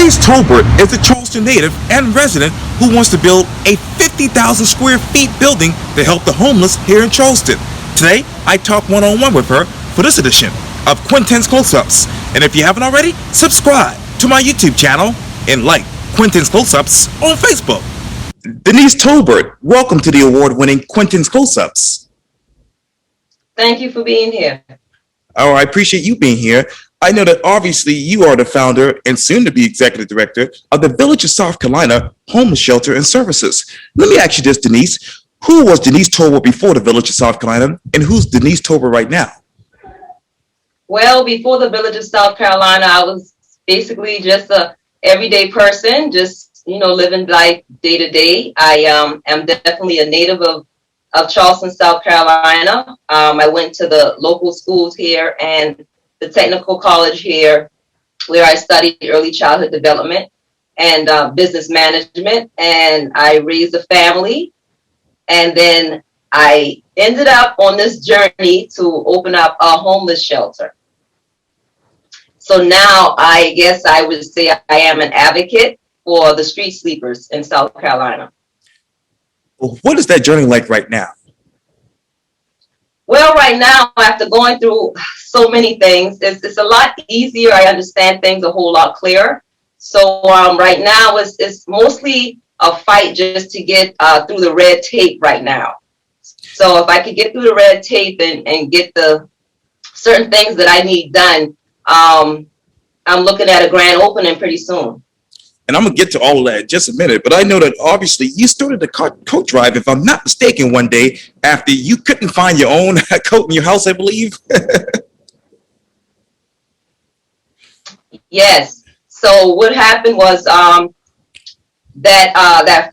Denise Tolbert is a Charleston native and resident who wants to build a 50,000 square feet building to help the homeless here in Charleston. Today, I talk one-on-one with her for this edition of Quintin's Close-Ups. And if you haven't already, subscribe to my YouTube channel and like Quintin's Close-Ups on Facebook. Denise Tolbert, welcome to the award-winning Quintin's Close-Ups. Thank you for being here. Oh, I appreciate you being here. I know that obviously you are the founder and soon to be executive director of the Village of South Carolina Homeless Shelter and Services. Let me ask you this, Denise. Who was Denise Tolbert before the Village of South Carolina, and who's Denise Tolbert right now? Well, before the Village of South Carolina, I was basically just a everyday person, just, living life day to day. I am definitely a native of Charleston, South Carolina. I went to the local schools here and the technical college here, where I studied early childhood development and business management, and I raised a family. And then I ended up on this journey to open up a homeless shelter. So now I guess I would say I am an advocate for the street sleepers in South Carolina. What is that journey like right now? Well, right now, after going through so many things, it's a lot easier. I understand things a whole lot clearer. So right now, it's mostly a fight just to get through the red tape right now. So if I could get through the red tape and get the certain things that I need done, I'm looking at a grand opening pretty soon. And I'm going to get to all of that in just a minute, but I know that obviously you started the coat drive, if I'm not mistaken, one day after you couldn't find your own coat in your house, I believe. Yes. So what happened was that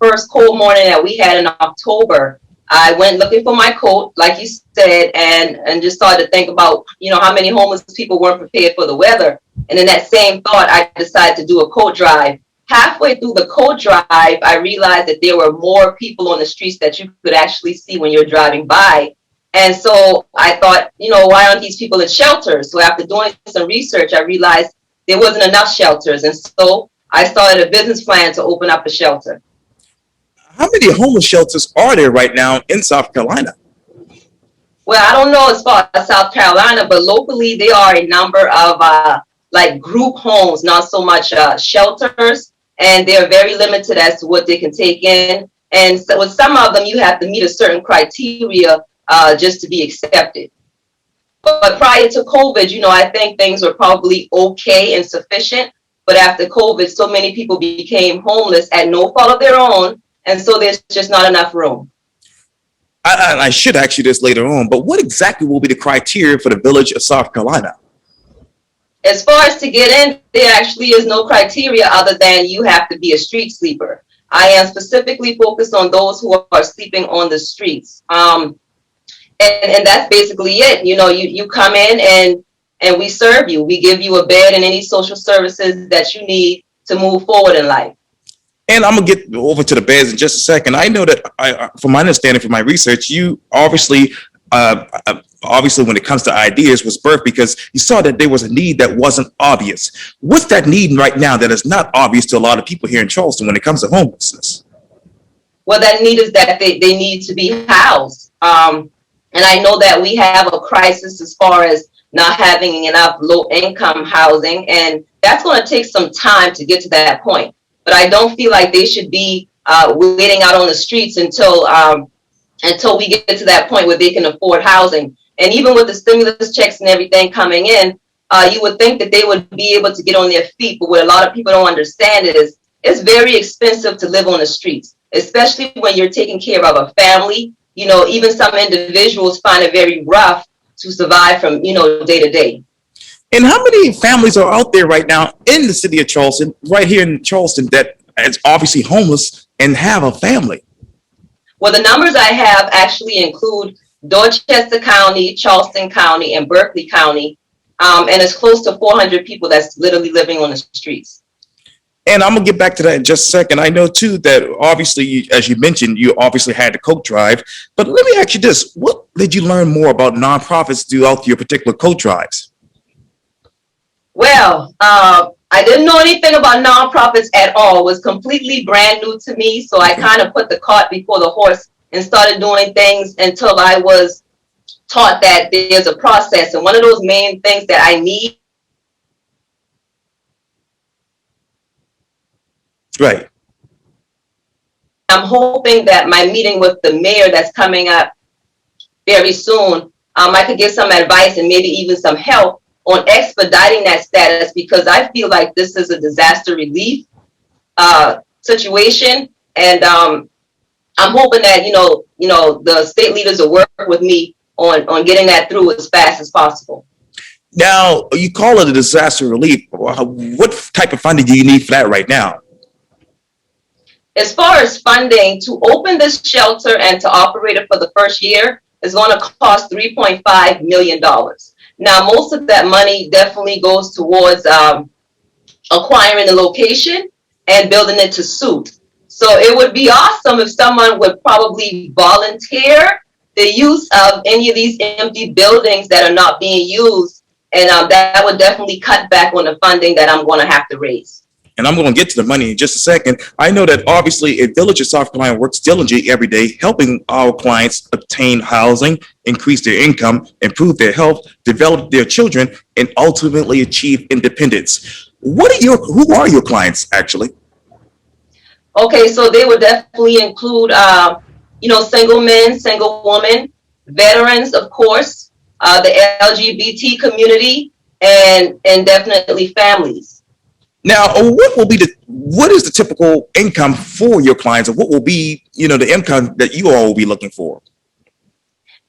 first cold morning that we had in October, I went looking for my coat, like you said, and just started to think about, how many homeless people weren't prepared for the weather. And in that same thought, I decided to do a coat drive. Halfway through the coat drive, I realized that there were more people on the streets that you could actually see when you're driving by. And so I thought, why aren't these people in shelters? So after doing some research, I realized there wasn't enough shelters. And so I started a business plan to open up a shelter. How many homeless shelters are there right now in South Carolina? Well, I don't know as far as South Carolina, but locally there are a number of like group homes, not so much shelters. And they're very limited as to what they can take in. And so with some of them, you have to meet a certain criteria just to be accepted. But prior to COVID, I think things were probably okay and sufficient. But after COVID, so many people became homeless at no fault of their own. And so there's just not enough room. I should ask you this later on, but what exactly will be the criteria for the Village of South Carolina? As far as to get in, there actually is no criteria other than you have to be a street sleeper. I am specifically focused on those who are sleeping on the streets. And that's basically it. You come in and we serve you. We give you a bed and any social services that you need to move forward in life. And I'm going to get over to the beds in just a second. I know that, from my understanding, from my research, you obviously when it comes to ideas was birthed because you saw that there was a need that wasn't obvious. What's that need right now that is not obvious to a lot of people here in Charleston when it comes to homelessness? Well, that need is that they need to be housed. And I know that we have a crisis as far as not having enough low-income housing, and that's going to take some time to get to that point. But I don't feel like they should be waiting out on the streets until we get to that point where they can afford housing. And even with the stimulus checks and everything coming in, you would think that they would be able to get on their feet. But what a lot of people don't understand is it's very expensive to live on the streets, especially when you're taking care of a family. Even some individuals find it very rough to survive from, day to day. And how many families are out there right now in the city of Charleston, right here in Charleston, that is obviously homeless and have a family? Well, the numbers I have actually include Dorchester County, Charleston County, and Berkeley County. And it's close to 400 people that's literally living on the streets. And I'm going to get back to that in just a second. I know, too, that obviously, as you mentioned, you obviously had the coat drive. But let me ask you this. What did you learn more about nonprofits throughout your particular coat drives? Well, I didn't know anything about nonprofits at all. It was completely brand new to me. So I kind of put the cart before the horse and started doing things until I was taught that there's a process. And one of those main things that I need. Right. I'm hoping that my meeting with the mayor that's coming up very soon, I could get some advice and maybe even some help on expediting that status, because I feel like this is a disaster relief situation, and I'm hoping that the state leaders will work with me on getting that through as fast as possible. Now, you call it a disaster relief. What type of funding do you need for that right now? As far as funding, to open this shelter and to operate it for the first year is going to cost $3.5 million. Now, most of that money definitely goes towards acquiring the location and building it to suit. So it would be awesome if someone would probably volunteer the use of any of these empty buildings that are not being used. And that would definitely cut back on the funding that I'm going to have to raise. And I'm going to get to the money in just a second. I know that obviously a Village of South Carolina works diligently every day, helping our clients obtain housing, increase their income, improve their health, develop their children, and ultimately achieve independence. Who are your clients actually? Okay, so they would definitely include, single men, single women, veterans, of course, the LGBT community, and definitely families. Now, what is the typical income for your clients, and what will be, the income that you all will be looking for?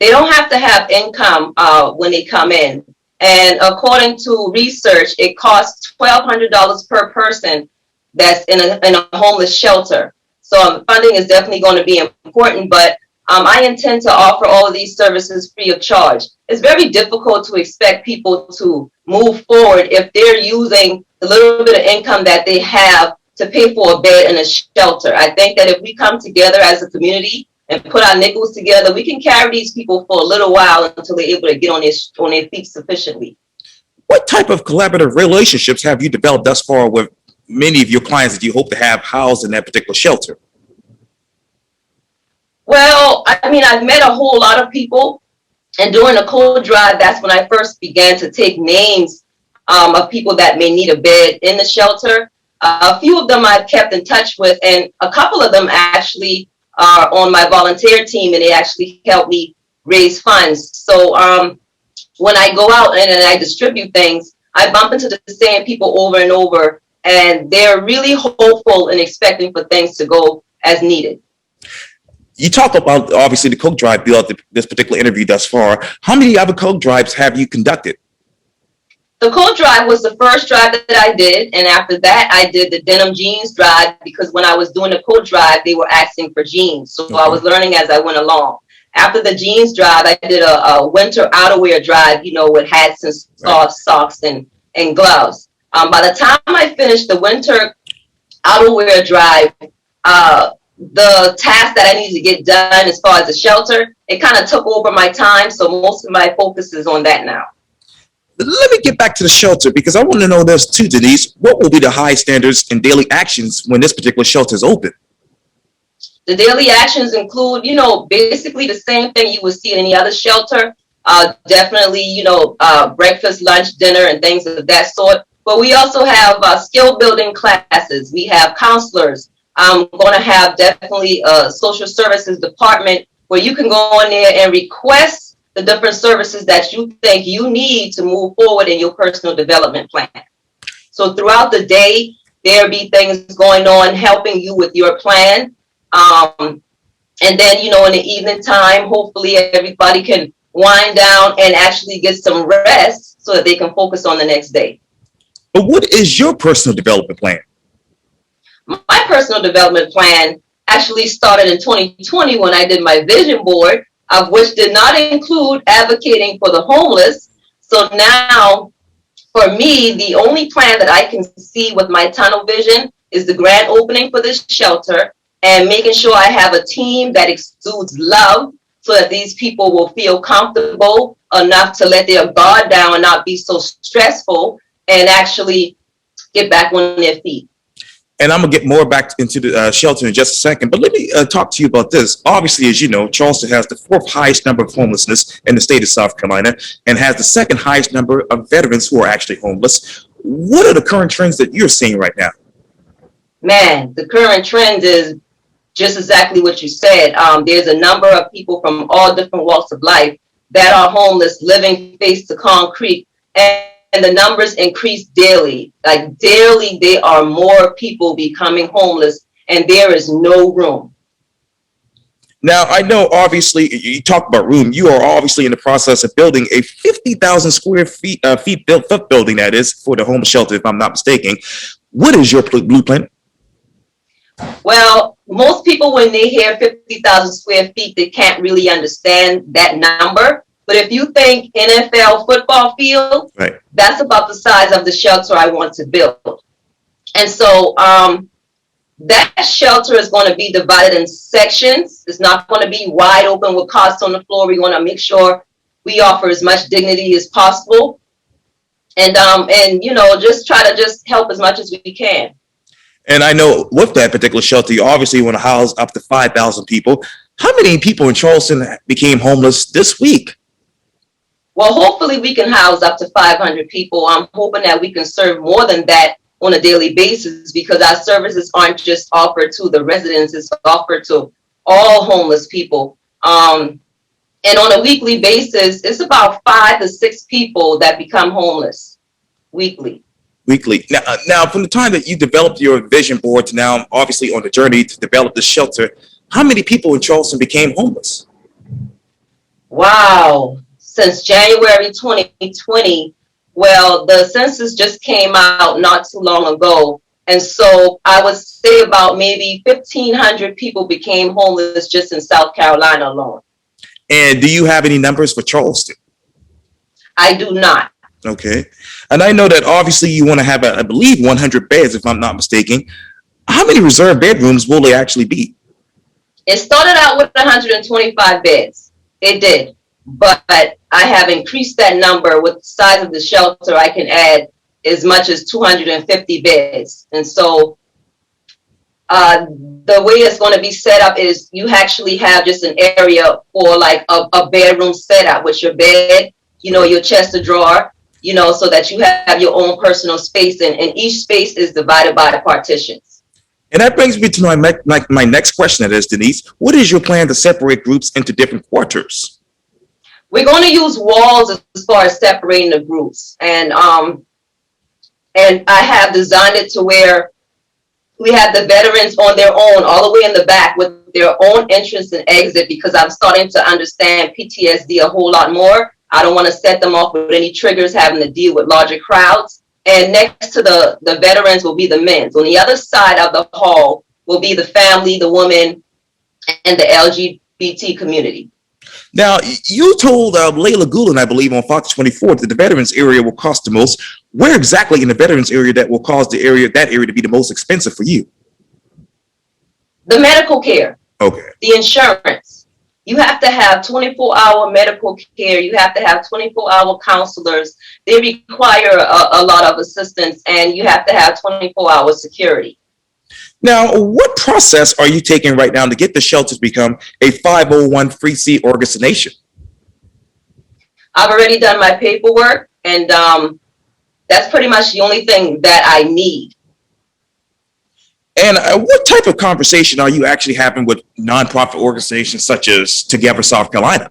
They don't have to have income when they come in. And according to research, it costs $1,200 per person that's in a homeless shelter. So funding is definitely going to be important, but I intend to offer all of these services free of charge. It's very difficult to expect people to move forward if they're using the little bit of income that they have to pay for a bed in a shelter. I think that if we come together as a community and put our nickels together, we can carry these people for a little while until they're able to get on their feet sufficiently. What type of collaborative relationships have you developed thus far with many of your clients that you hope to have housed in that particular shelter? Well, I mean, I've met a whole lot of people, and during the code drive, that's when I first began to take names of people that may need a bed in the shelter. A few of them I've kept in touch with, and a couple of them actually are on my volunteer team, and they actually help me raise funds. So when I go out and I distribute things, I bump into the same people over and over, and they're really hopeful and expecting for things to go as needed. You talk about, obviously, the coke drive throughout this particular interview thus far. How many other coke drives have you conducted? The coat drive was the first drive that I did, and after that, I did the denim jeans drive, because when I was doing the coat drive, they were asking for jeans, so I was learning as I went along. After the jeans drive, I did a winter outerwear drive, with hats and soft socks and gloves. By the time I finished the winter outerwear drive, the task that I needed to get done as far as the shelter, it kind of took over my time, so most of my focus is on that now. Let me get back to the shelter, because I want to know this too, Denise. What will be the high standards and daily actions when this particular shelter is open? The daily actions include, basically the same thing you would see in any other shelter. Definitely, breakfast, lunch, dinner, and things of that sort. But we also have skill building classes. We have counselors. I'm going to have definitely a social services department where you can go in there and request the different services that you think you need to move forward in your personal development plan. So throughout the day, there'll be things going on helping you with your plan. And then, in the evening time, hopefully everybody can wind down and actually get some rest so that they can focus on the next day. But what is your personal development plan? My personal development plan actually started in 2020 when I did my vision board, of which did not include advocating for the homeless. So now, for me, the only plan that I can see with my tunnel vision is the grand opening for this shelter and making sure I have a team that exudes love so that these people will feel comfortable enough to let their guard down and not be so stressful, and actually get back on their feet. And I'm going to get more back into the shelter in just a second. But let me talk to you about this. Obviously, as you know, Charleston has the fourth highest number of homelessness in the state of South Carolina and has the second highest number of veterans who are actually homeless. What are the current trends that you're seeing right now? Man, the current trend is just exactly what you said. There's a number of people from all different walks of life that are homeless, living face to concrete. And the numbers increase daily. Like daily, there are more people becoming homeless, and there is no room. Now, I know, obviously, you talk about room. You are obviously in the process of building a 50,000 square feet built building, that is, for the homeless shelter, if I'm not mistaken. What is your blueprint? Well, most people, when they hear 50,000 square feet, they can't really understand that number. But if you think NFL football field, right, that's about the size of the shelter I want to build. And so that shelter is going to be divided in sections. It's not going to be wide open with cots on the floor. We want to make sure we offer as much dignity as possible. And you know, just try to just help as much as we can. And I know with that particular shelter, you obviously want to house up to 5,000 people. How many people in Charleston became homeless this week? Well, hopefully we can house up to 500 people. I'm hoping that we can serve more than that on a daily basis, because our services aren't just offered to the residents, it's offered to all homeless people. And on a weekly basis, it's about 5 to 6 people that become homeless weekly. Now, from the time that you developed your vision board to now, obviously on the journey to develop the shelter, how many people in Charleston became homeless? Wow. Since January 2020, well, the census just came out not too long ago. And so I would say about maybe 1,500 people became homeless just in South Carolina alone. And do you have any numbers for Charleston? I do not. Okay. And I know that obviously you want to have, I believe, 100 beds, if I'm not mistaken. How many reserved bedrooms will they actually be? It started out with 125 beds. It did. But I have increased that number with the size of the shelter. I can add as much as 250 beds. And so the way it's going to be set up is you actually have just an area for like a bedroom setup with your bed, you know, your chest of drawer, you know, so that you have your own personal space, and each space is divided by the partitions. And that brings me to my next question, that is, Denise, what is your plan to separate groups into different quarters? We're going to use walls as far as separating the groups. And I have designed it to where we have the veterans on their own, all the way in the back with their own entrance and exit, because I'm starting to understand PTSD a whole lot more. I don't want to set them off with any triggers having to deal with larger crowds. And next to the veterans will be the men. On the other side of the hall will be the family, the women, and the LGBT community. Now, you told Layla Gulen, I believe, on Fox 24 that the veterans area will cost the most. Where exactly in the veterans area that will cause that area to be the most expensive for you? The medical care. Okay. The insurance. You have to have 24-hour medical care. You have to have 24-hour counselors. They require a lot of assistance, and you have to have 24-hour security. Now, what process are you taking right now to get the shelter to become a 501c organization? I've already done my paperwork, and that's pretty much the only thing that I need. And what type of conversation are you actually having with nonprofit organizations such as Together South Carolina?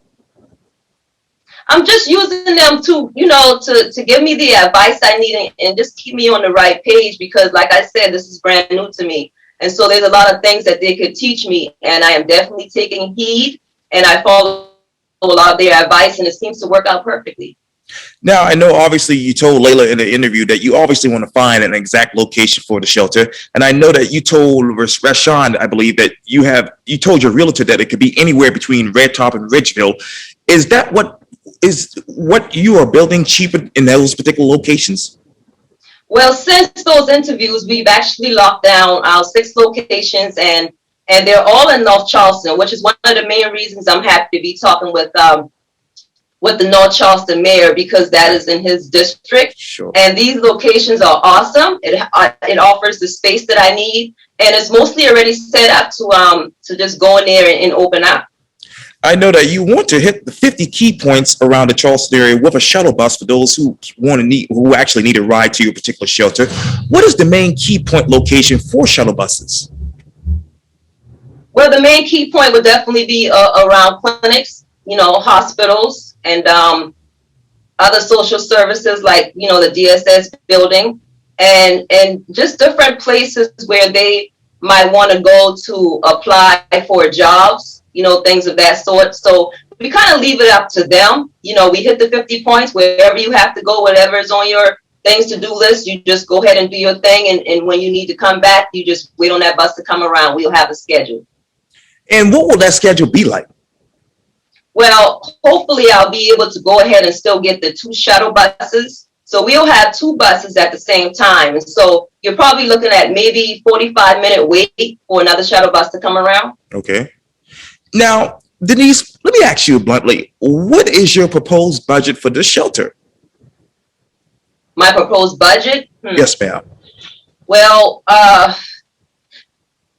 I'm just using them to, you know, to give me the advice I need and just keep me on the right page, because like I said, this is brand new to me. And so there's a lot of things that they could teach me, and I am definitely taking heed, and I follow a lot of their advice, and it seems to work out perfectly. Now, I know obviously you told Layla in the interview that you obviously want to find an exact location for the shelter. And I know that you told Rashawn, I believe, that you told your realtor that it could be anywhere between Red Top and Ridgeville. Is that what you are building cheaper in those particular locations? Well, since those interviews, we've actually locked down our 6 locations, and they're all in North Charleston, which is one of the main reasons I'm happy to be talking with with the North Charleston mayor because that is in his district. Sure. And these locations are awesome. It offers the space that I need, and it's mostly already set up to just go in there and open up. I know that you want to hit the 50 key points around the Charleston area with a shuttle bus for those who actually need a ride to your particular shelter. What is the main key point location for shuttle buses? Well, the main key point would definitely be around clinics, hospitals, and other social services like, the DSS building, and just different places where they might want to go to apply for jobs, things of that sort. So we kind of leave it up to them. We hit the 50 points wherever you have to go, whatever is on your things to do list, you just go ahead and do your thing. And when you need to come back, you just wait on that bus to come around. We'll have a schedule. And what will that schedule be like? Well, hopefully I'll be able to go ahead and still get the 2 shuttle buses. So we'll have 2 buses at the same time. And so you're probably looking at maybe 45-minute wait for another shuttle bus to come around. Okay. Now, Denise, let me ask you bluntly, what is your proposed budget for this shelter? My proposed budget? Yes, ma'am. Well,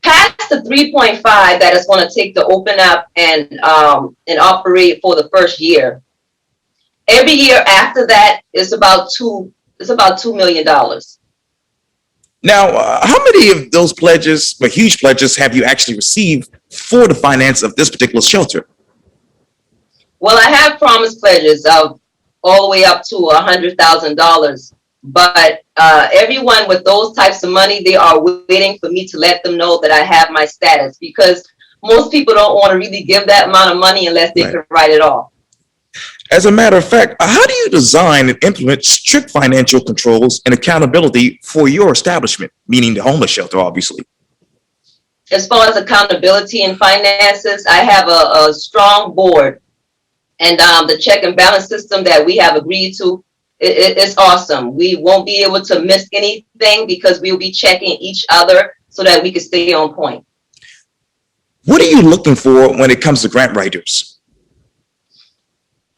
past the 3.5 that it's going to take to open up and operate for the first year. Every year after that, it's about $2 million. Now, how many of those pledges, or huge pledges, have you actually received for the finance of this particular shelter? Well, I have promised pledges of all the way up to $100,000. But everyone with those types of money, they are waiting for me to let them know that I have my status, because most people don't want to really give that amount of money unless they can write it off. As a matter of fact, how do you design and implement strict financial controls and accountability for your establishment, meaning the homeless shelter, obviously? As far as accountability and finances, I have a strong board, and the check and balance system that we have agreed to, it's awesome. We won't be able to miss anything because we'll be checking each other so that we can stay on point. What are you looking for when it comes to grant writers?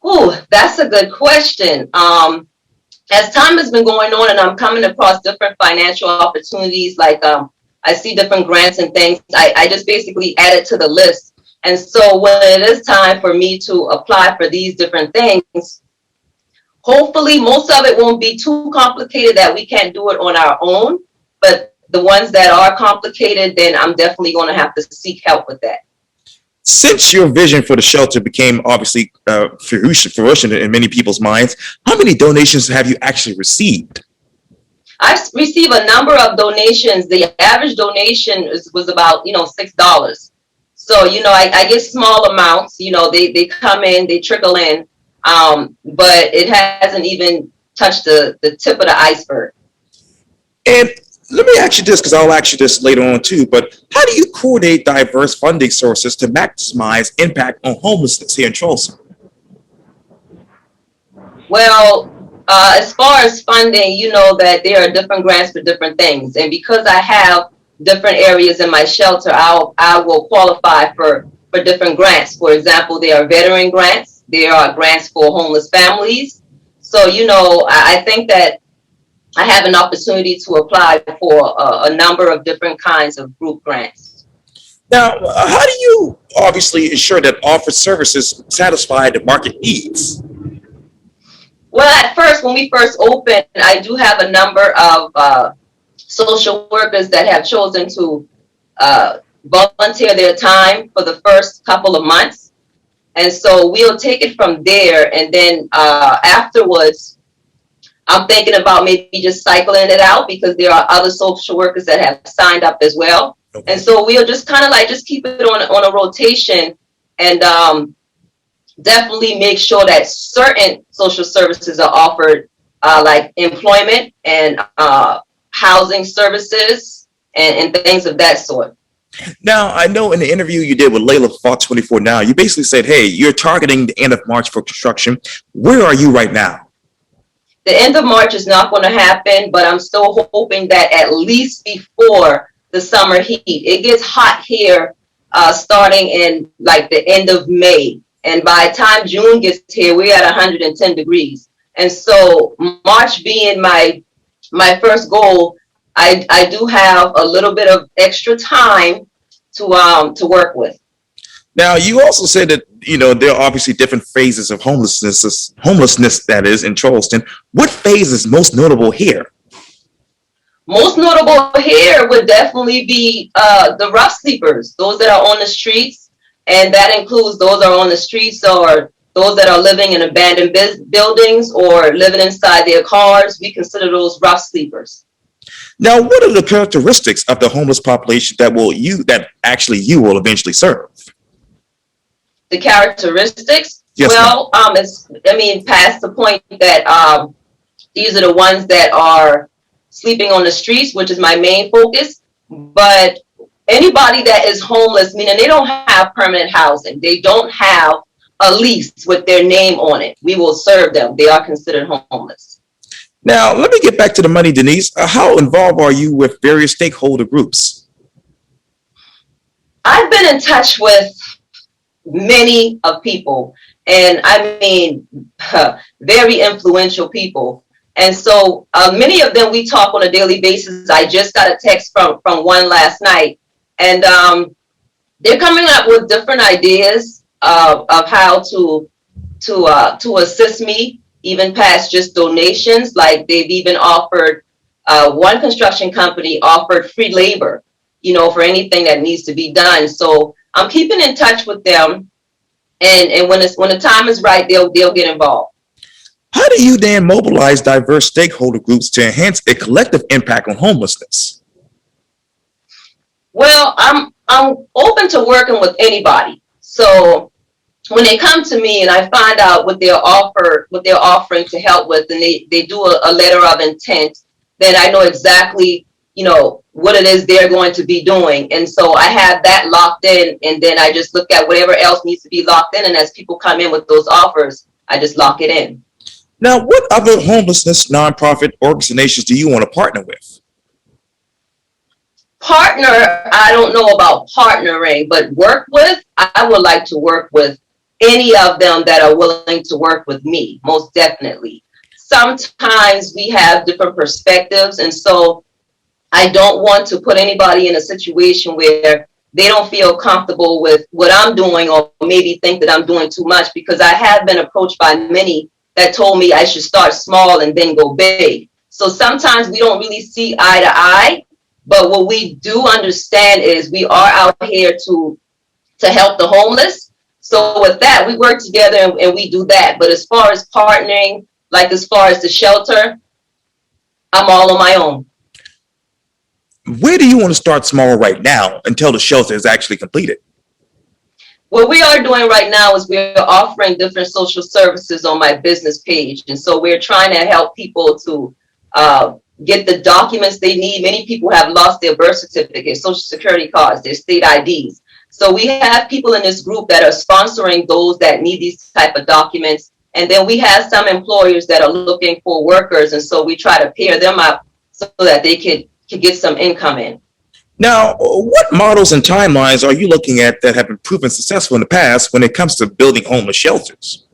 Oh, that's a good question. As time has been going on and I'm coming across different financial opportunities, like I see different grants and things, I just basically add it to the list. And so when it is time for me to apply for these different things, hopefully most of it won't be too complicated that we can't do it on our own. But the ones that are complicated, then I'm definitely going to have to seek help with that. Since your vision for the shelter became obviously fruition in many people's minds, how many donations have you actually received? I've received a number of donations. The average donation was about, $6. So, I get small amounts, they come in, they trickle in, but it hasn't even touched the tip of the iceberg. And let me ask you this, because I'll ask you this later on too, but how do you coordinate diverse funding sources to maximize impact on homelessness here in Charleston? Well, as far as funding, that there are different grants for different things. And because I have different areas in my shelter, I will qualify for different grants. For example, there are veteran grants. There are grants for homeless families. So, I think that I have an opportunity to apply for a number of different kinds of group grants. Now, how do you obviously ensure that offered services satisfy the market needs? Well, at first, when we first opened, I do have a number of social workers that have chosen to volunteer their time for the first couple of months. And so we'll take it from there. And then afterwards, I'm thinking about maybe just cycling it out because there are other social workers that have signed up as well. Okay. And so we'll just kind of just keep it on a rotation and definitely make sure that certain social services are offered, like employment and housing services and things of that sort. Now, I know in the interview you did with Layla for Fox 24 Now, you basically said, hey, you're targeting the end of March for construction. Where are you right now? The end of March is not going to happen, but I'm still hoping that at least before the summer heat. It gets hot here starting in the end of May. And by the time June gets here, we're at 110 degrees. And so March being my first goal, I do have a little bit of extra time to work with. Now, you also said that, there are obviously different phases of homelessness that is in Charleston. What phase is most notable here? Most notable here would definitely be the rough sleepers, those that are on the streets, and that includes those that are on the streets or those that are living in abandoned buildings or living inside their cars. We consider those rough sleepers. Now, what are the characteristics of the homeless population that you will eventually serve? The characteristics? Yes, well, past the point that these are the ones that are sleeping on the streets, which is my main focus. But anybody that is homeless, meaning they don't have permanent housing, they don't have a lease with their name on it, we will serve them. They are considered homeless. Now, let me get back to the money, Denise. How involved are you with various stakeholder groups? I've been in touch with many of people, and very influential people. And so many of them we talk on a daily basis. I just got a text from one last night, and they're coming up with different ideas of how to assist me, even past just donations. Like they've even offered, one construction company offered free labor, for anything that needs to be done. So I'm keeping in touch with them, and when the time is right, they'll get involved. How do you then mobilize diverse stakeholder groups to enhance a collective impact on homelessness? Well, I'm open to working with anybody. So when they come to me and I find out what they're offering to help with, and they do a letter of intent, then I know exactly, what it is they're going to be doing. And so I have that locked in, and then I just look at whatever else needs to be locked in. And as people come in with those offers, I just lock it in. Now, what other homelessness nonprofit organizations do you want to partner with? Partner, I don't know about partnering, but work with, I would like to work with any of them that are willing to work with me, most definitely. Sometimes we have different perspectives, and so I don't want to put anybody in a situation where they don't feel comfortable with what I'm doing, or maybe think that I'm doing too much, because I have been approached by many that told me I should start small and then go big. So sometimes we don't really see eye to eye, but what we do understand is we are out here to help the homeless. So with that, we work together and we do that. But as far as partnering, like as far as the shelter, I'm all on my own. Where do you want to start small right now until the shelter is actually completed? What we are doing right now is we're offering different social services on my business page. And so we're trying to help people to get the documents they need. Many people have lost their birth certificates, social security cards, their state IDs. So we have people in this group that are sponsoring those that need these type of documents. And then we have some employers that are looking for workers. And so we try to pair them up so that they could get some income in. Now, what models and timelines are you looking at that have been proven successful in the past when it comes to building homeless shelters?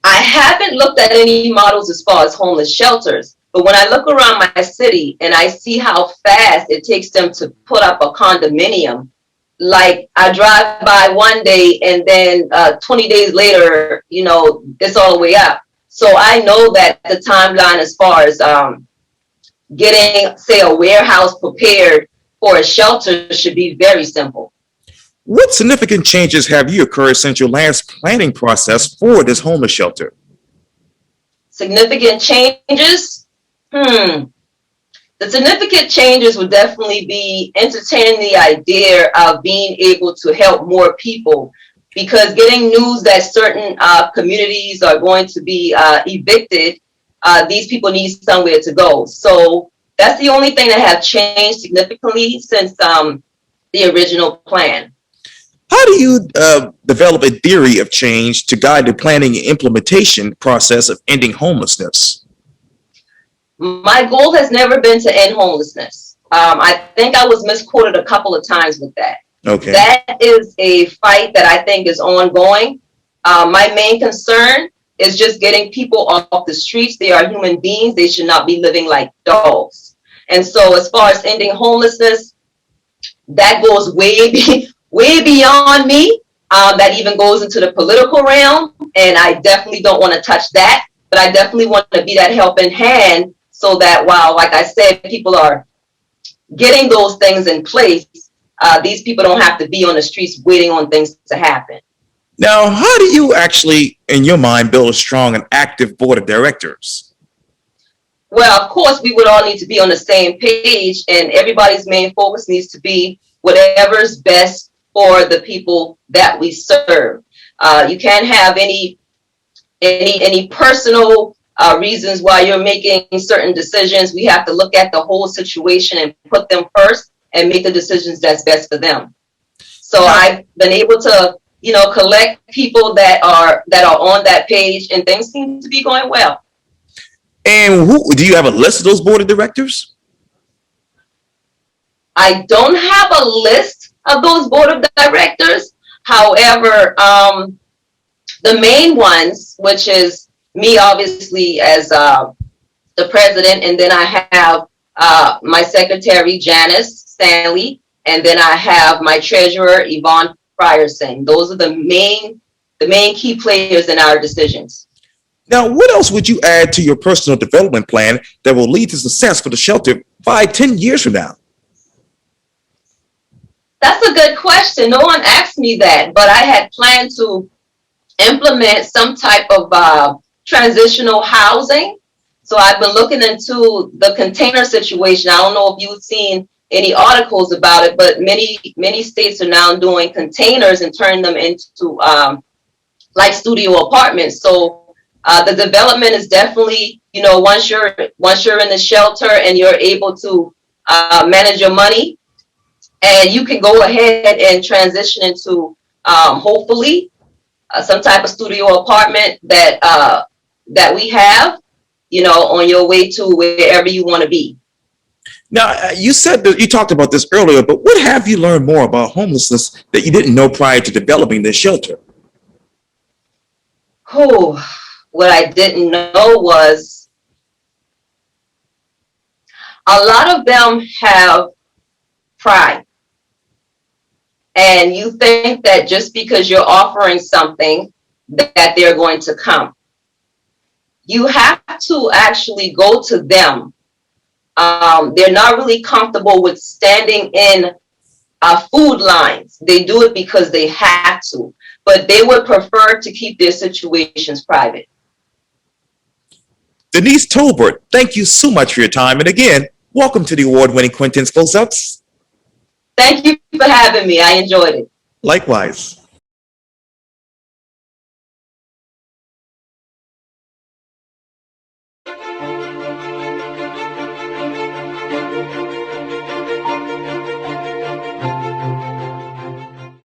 I haven't looked at any models as far as homeless shelters, but when I look around my city and I see how fast it takes them to put up a condominium, like I drive by one day and then 20 days later, it's all the way up. So I know that the timeline as far as getting, say, a warehouse prepared for a shelter should be very simple. What significant changes have you occurred since your last planning process for this homeless shelter? Significant changes? The significant changes would definitely be entertaining the idea of being able to help more people, because getting news that certain communities are going to be evicted, these people need somewhere to go. So that's the only thing that have changed significantly since the original plan. How do you develop a theory of change to guide the planning and implementation process of ending homelessness? My goal has never been to end homelessness. I think I was misquoted a couple of times with that. Okay. That is a fight that I think is ongoing. My main concern is just getting people off the streets. They are human beings. They should not be living like dogs. And so as far as ending homelessness, that goes way beyond me. That even goes into the political realm. And I definitely don't want to touch that. But I definitely want to be that helping hand so that while, like I said, people are getting those things in place, these people don't have to be on the streets waiting on things to happen. Now, how do you actually, in your mind, build a strong and active board of directors? Well, of course, we would all need to be on the same page, and everybody's main focus needs to be whatever's best for the people that we serve. You can't have any personal reasons why you're making certain decisions. We have to look at the whole situation and put them first and make the decisions that's best for them. So I've been able to, collect people that are on that page, and things seem to be going well. And do you have a list of those board of directors? I don't have a list of those board of directors. However, the main ones, which is me, obviously, as the president, and then I have my secretary, Janice Stanley, and then I have my treasurer, Yvonne Frierson. Those are the main key players in our decisions. Now, what else would you add to your personal development plan that will lead to success for the shelter 5-10 years from now? That's a good question. No one asked me that, but I had planned to implement some type of transitional housing. So I've been looking into the container situation. I don't know if you've seen any articles about it, but many states are now doing containers and turning them into like studio apartments. So the development is definitely, once you're in the shelter and you're able to manage your money, and you can go ahead and transition into hopefully some type of studio apartment that we have, on your way to wherever you want to be. Now, you said that you talked about this earlier, but what have you learned more about homelessness that you didn't know prior to developing this shelter? Oh, what I didn't know was a lot of them have pride. And you think that just because you're offering something that they're going to come. You have to actually go to them. They're not really comfortable with standing in food lines. They do it because they have to, but they would prefer to keep their situations private. Denise Tolbert, thank you so much for your time. And again, welcome to the award-winning Quintin's Close-Ups. Thank you for having me. I enjoyed it. Likewise.